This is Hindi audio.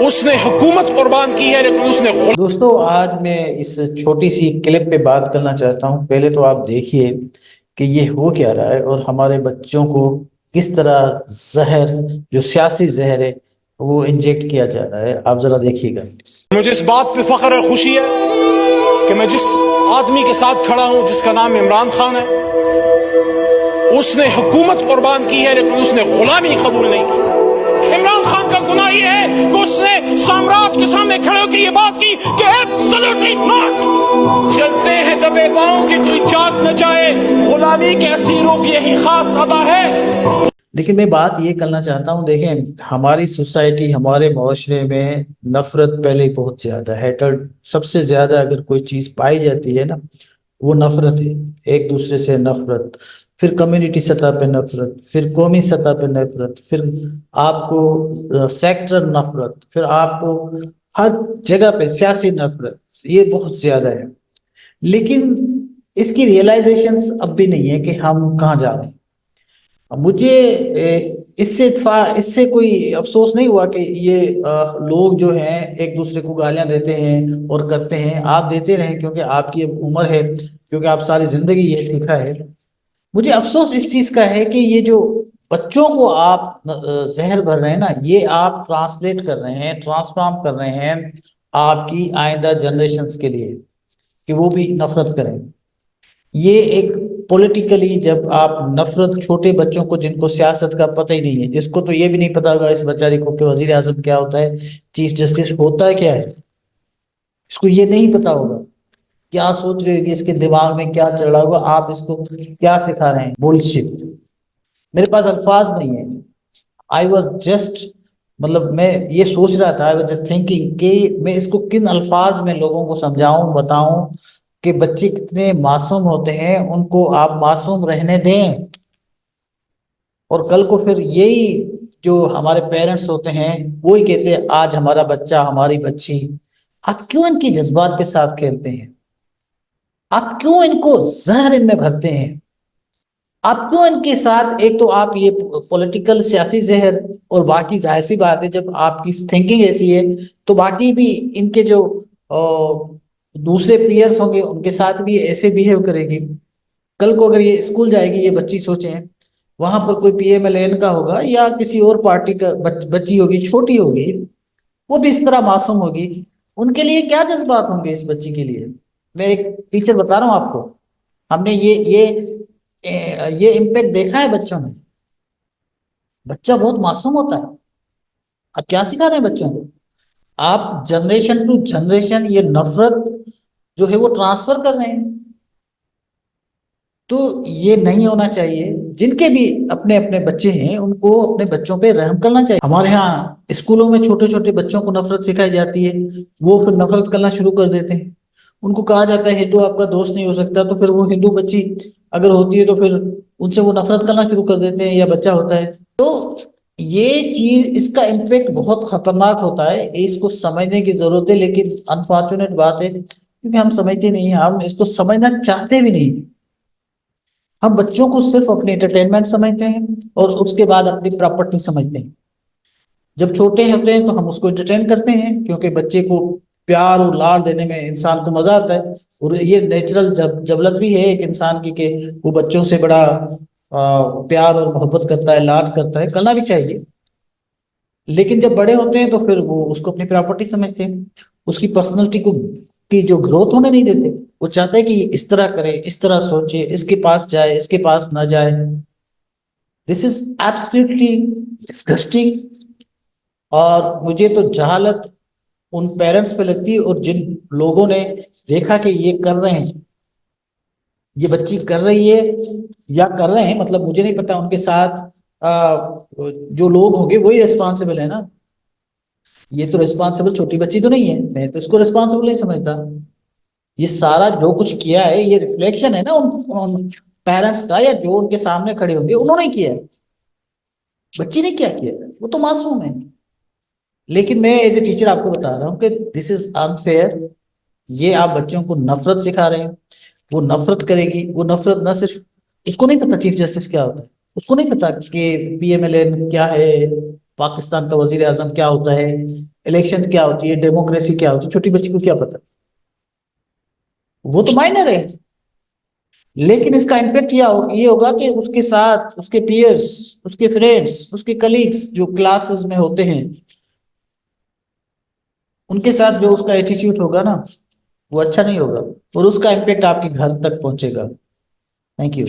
उसने हुकूमत कुर्बान की है, लेकिन उसने दोस्तों, आज मैं इस छोटी सी क्लिप पे बात करना चाहता हूँ। पहले तो आप देखिए कि ये हो क्या रहा है और हमारे बच्चों को किस तरह जहर, जो सियासी जहर है, वो इंजेक्ट किया जा रहा है। आप जरा देखिएगा। मुझे इस बात पे फख्र और खुशी है कि मैं जिस आदमी के साथ खड़ा हूं, जिसका नाम इमरान खान है, उसने हुकूमत कुर्बान की है, लेकिन उसने गुलामी कबूल नहीं की। इमरान खान का गुनाह यह है कि उसने साम्राज्य के सामने खड़े होकर ये बात की कि एब्सोल्युटली नॉट, चलते हैं दबे पांव कि कोई जाग न जाए, गुलामी के असीरों की यही खास अदा है। लेकिन मैं बात ये करना चाहता हूँ, देखें, हमारी सोसाइटी, हमारे माशरे में नफरत पहले ही बहुत ज्यादा है। सबसे ज्यादा अगर कोई चीज पाई जाती है ना, वो नफरत है। एक दूसरे से नफरत, फिर कम्युनिटी सतह पे नफरत, फिर कौमी सतह पे नफरत, फिर आपको सेक्टर नफरत, फिर आपको हर जगह पे सियासी नफरत। ये बहुत ज्यादा है। लेकिन इसकी रियलाइजेशंस अब भी नहीं है कि हम कहाँ जा रहे हैं। मुझे इससे कोई अफसोस नहीं हुआ कि ये लोग जो हैं एक दूसरे को गालियां देते हैं और करते हैं। आप देते रहें, क्योंकि आपकी अब उम्र है, क्योंकि आप सारी जिंदगी ये सीखा है। मुझे अफसोस इस चीज का है कि ये जो बच्चों को आप जहर भर रहे हैं ना, ये आप ट्रांसलेट कर रहे हैं, ट्रांसफॉर्म कर रहे हैं आपकी आइंदा जनरेशन्स के लिए, कि वो भी नफरत करें। ये एक पॉलिटिकली, जब आप नफरत छोटे बच्चों को, जिनको सियासत का पता ही नहीं है, जिसको तो ये भी नहीं पता होगा इस बेचारे को कि वजीर आजम क्या होता है, चीफ जस्टिस होता है क्या है, इसको ये नहीं पता होगा। क्या सोच रहे होगी, इसके दिमाग में क्या चल रहा होगा, आप इसको क्या सिखा रहे हैं? बुलशिट। मेरे पास अल्फाज नहीं है। आई वॉज जस्ट, मतलब मैं ये सोच रहा था, आई वॉज जस्ट थिंकिंग कि मैं इसको किन अल्फाज में लोगों को समझाऊं, बताऊं कि बच्चे कितने मासूम होते हैं, उनको आप मासूम रहने दें। और कल को फिर यही जो हमारे पेरेंट्स होते हैं, वो ही कहते हैं आज हमारा बच्चा, हमारी बच्ची। आप क्यों इनकी जज्बात के साथ खेलते हैं? आप क्यों इनको जहर इनमें भरते हैं? आप क्यों इनके साथ, एक तो आप ये पॉलिटिकल सियासी जहर, और बाकी जाहिर सी बात है जब आपकी थिंकिंग ऐसी है तो बाकी भी इनके जो दूसरे पीयर्स होंगे उनके साथ भी ऐसे बिहेव करेगी। कल को अगर ये स्कूल जाएगी, ये बच्ची, सोचें वहां पर कोई पीएमएलएन का होगा या किसी और पार्टी का बच्ची होगी, छोटी होगी, वो भी इस तरह मासूम होगी। उनके लिए क्या जज्बात होंगे इस बच्ची के लिए? मैं एक टीचर बता रहा हूँ आपको। हमने ये इम्पैक्ट देखा है बच्चों में। बच्चा बहुत मासूम होता है। आप क्या सिखा रहे हैं बच्चों को? आप जनरेशन टू जनरेशन ये नफरत जो है वो ट्रांसफर कर रहे हैं। तो ये नहीं होना चाहिए। जिनके भी अपने अपने बच्चे हैं उनको अपने बच्चों पे रहम करना चाहिए। हमारे यहाँ स्कूलों में छोटे छोटे बच्चों को नफरत सिखाई जाती है, वो फिर नफरत करना शुरू कर देते हैं। उनको कहा जाता है हिंदू आपका दोस्त नहीं हो सकता, तो फिर वो हिंदू बच्ची अगर होती है तो फिर उनसे वो नफरत करना शुरू कर देते हैं, या बच्चा होता है तो। ये चीज, इसका इम्पेक्ट बहुत खतरनाक होता है, इसको समझने की जरूरत है। लेकिन अनफॉर्चुनेट बात है, क्योंकि हम समझते नहीं हैं, हम इसको समझना चाहते भी नहीं। हम बच्चों को सिर्फ अपने एंटरटेनमेंट समझते हैं और उसके बाद अपनी प्रॉपर्टी समझते हैं। जब छोटे होते हैं तो हम उसको एंटरटेन करते हैं, क्योंकि बच्चे को प्यार और लाड देने में इंसान को मजा आता है। और ये नेचुरल जबलत भी है एक इंसान की कि वो बच्चों से बड़ा प्यार और मोहब्बत करता है, लाड करता है, करना भी चाहिए। लेकिन जब बड़े होते हैं तो फिर वो उसको अपनी प्रॉपर्टी समझते हैं, उसकी पर्सनैलिटी को की जो ग्रोथ होने नहीं देते। वो चाहते हैं कि इस तरह करे, इस तरह सोचे, इसके पास जाए, इसके पास ना जाए। This is absolutely disgusting. और मुझे तो जहालत उन पेरेंट्स पे लगती है, और जिन लोगों ने देखा कि ये कर रहे हैं, ये बच्ची कर रही है या कर रहे हैं, मतलब मुझे नहीं पता, उनके साथ जो लोग होंगे वही रिस्पॉन्सिबल है ना। ये तो रिस्पॉन्सिबल छोटी बच्ची तो नहीं है, मैं तो इसको रिस्पॉन्सिबल नहीं समझता। ये सारा जो कुछ किया है ये रिफ्लेक्शन है ना उन पेरेंट्स का, या जो उनके सामने खड़े होंगे उन्होंने किया है। बच्ची ने क्या किया है? वो तो मासूम है। लेकिन मैं एज ए टीचर आपको बता रहा हूँ कि दिस इज अनफेयर। ये आप बच्चों को नफरत सिखा रहे हैं। वो नफरत करेगी, वो नफरत ना सिर्फ, उसको नहीं पता चीफ जस्टिस क्या होता है, उसको नहीं पता कि पीएमएलएन क्या है, पाकिस्तान का वजीर आजम क्या होता है, इलेक्शन क्या होती है, डेमोक्रेसी क्या होती है, छोटी बच्ची को क्या पता, वो तो माइनर है। लेकिन इसका इम्पैक्ट ये होगा कि उसके साथ उसके पीयर्स, उसके फ्रेंड्स, उसके कलीग्स जो क्लासेस में होते हैं, उनके साथ जो उसका एटीट्यूड होगा ना, वो अच्छा नहीं होगा, और उसका इम्पैक्ट आपके घर तक पहुंचेगा। Thank you.